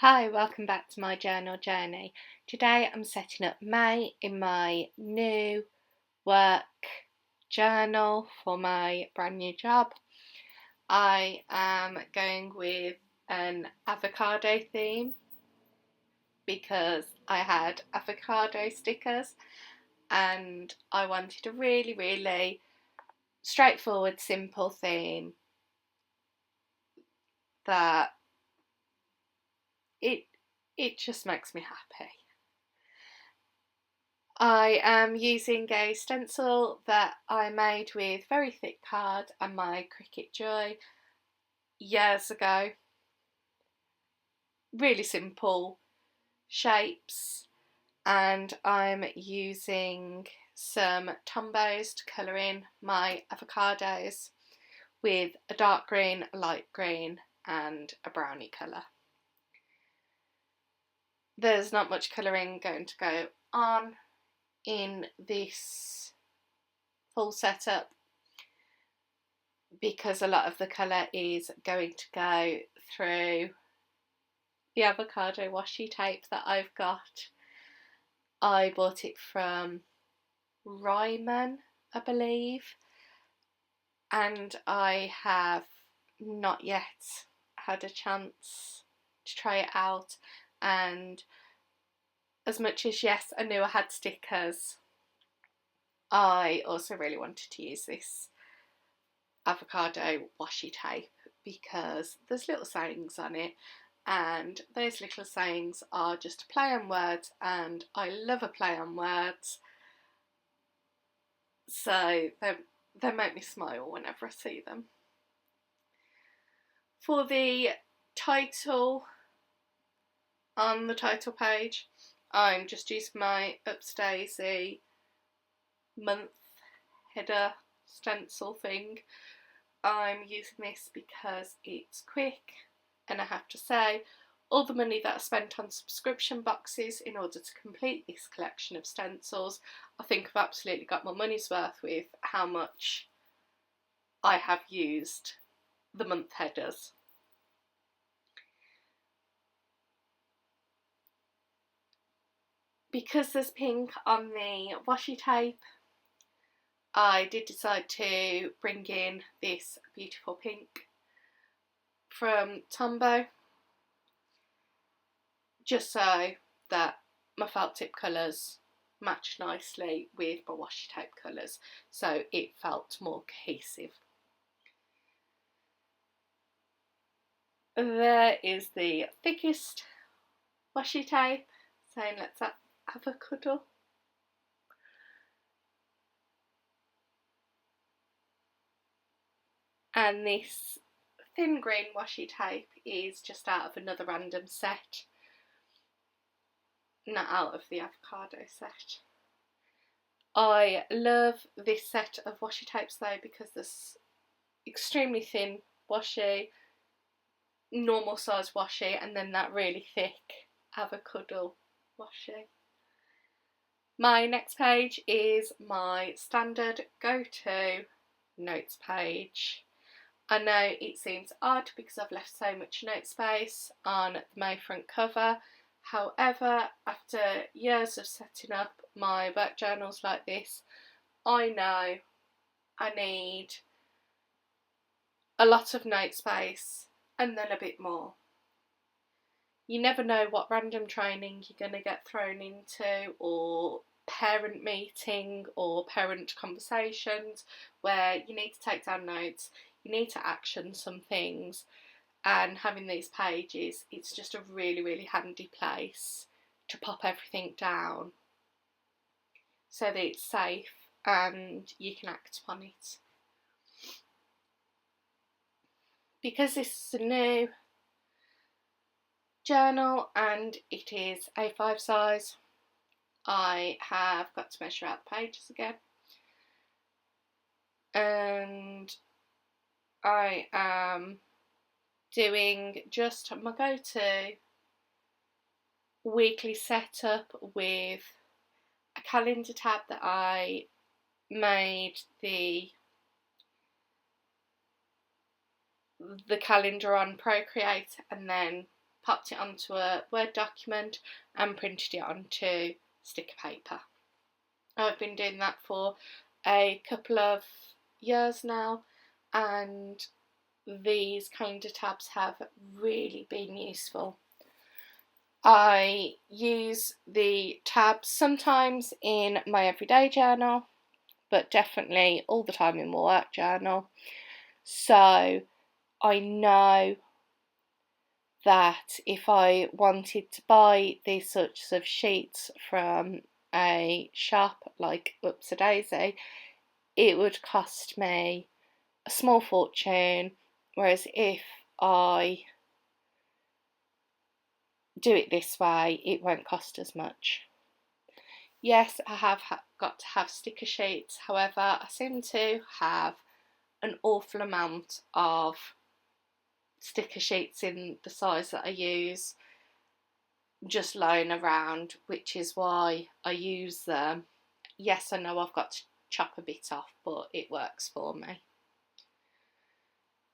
Hi, welcome back to my journal journey. Today I'm setting up May in my new work journal for my brand new job. I am going with an avocado theme because I had avocado stickers and I wanted a really straightforward, simple theme that it just makes me happy. I am using a stencil that I made with very thick card and my Cricut Joy years ago. Really simple shapes, and I'm using some Tombos to colour in my avocados with a dark green, a light green and a brownie colour. There's not much colouring going to go on in this full setup because a lot of the colour is going to go through the avocado washi tape that I've got. I bought it from Ryman, I believe, and I have not yet had a chance to try it out. And as much as, yes, I knew I had stickers, I also really wanted to use this avocado washi tape because there's little sayings on it, and those little sayings are just a play on words, and I love a play on words, so they make me smile whenever I see them. For the title, on the title page, I'm just using my Upsdaisy month header stencil thing. I'm using this because it's quick, and I have to say, all the money that I spent on subscription boxes in order to complete this collection of stencils, I think I've absolutely got my money's worth with how much I have used the month headers. Because there's pink on the washi tape, I did decide to bring in this beautiful pink from Tombow, just so that my felt tip colours match nicely with my washi tape colours, so it felt more cohesive. There is the thickest washi tape, saying let's have a cuddle. And this thin green washi tape is just out of another random set, not out of the avocado set. I love this set of washi tapes though because there's extremely thin washi, normal size washi, and then that really thick avocado washi. My next page is my standard go-to notes page. I know it seems odd because I've left so much note space on the May front cover. However, after years of setting up my work journals like this, I know I need a lot of note space and then a bit more. You never know what random training you're going to get thrown into, or parent meeting or parent conversations where you need to take down notes, you need to action some things, and having these pages, it's just a really handy place to pop everything down so that it's safe and you can act upon it. Because this is a new journal and it is A5 size, I have got to measure out the pages again, and I am doing just my go-to weekly setup with a calendar tab that I made the calendar on Procreate and then popped it onto a Word document and printed it onto sticker paper. I've been doing that for a couple of years now, and these calendar tabs have really been useful. I use the tabs sometimes in my everyday journal, but definitely all the time in my work journal. So I know that if I wanted to buy these sorts of sheets from a shop like Upsa Daisy, it would cost me a small fortune, whereas if I do it this way, it won't cost as much. Yes, I have got to have sticker sheets, however, I seem to have an awful amount of sticker sheets in the size that I use just lying around, which is why I use them. Yes, I know I've got to chop a bit off, but it works for me.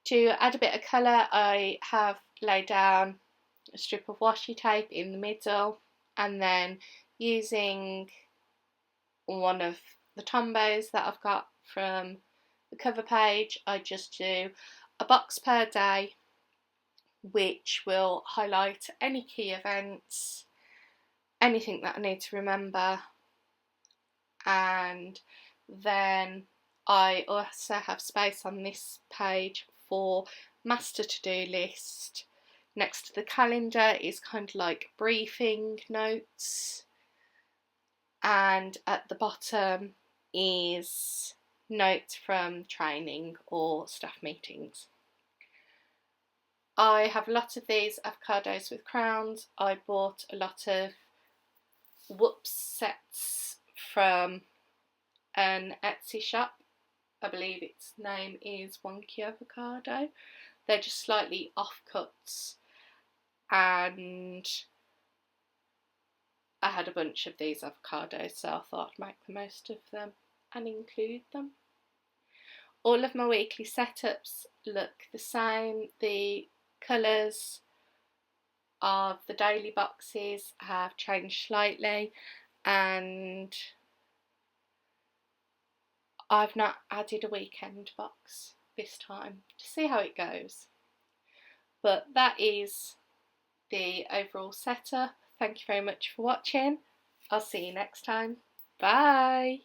To add a bit of colour, I have laid down a strip of washi tape in the middle, and then using one of the Tombos that I've got from the cover page, I just do a box per day, which will highlight any key events, anything that I need to remember, and then I also have space on this page for master to-do list. Next to the calendar is kind of like briefing notes, and at the bottom is notes from training or staff meetings. I have a lot of these avocados with crowns. I bought a lot of whoops sets from an Etsy shop. I believe its name is Wonky Avocado. They're just slightly offcuts, and I had a bunch of these avocados, so I thought I'd make the most of them and include them. All of my weekly setups look the same. The colours of the daily boxes have changed slightly, and I've not added a weekend box this time to see how it goes. But that is the overall setup. Thank you very much for watching. I'll see you next time. Bye!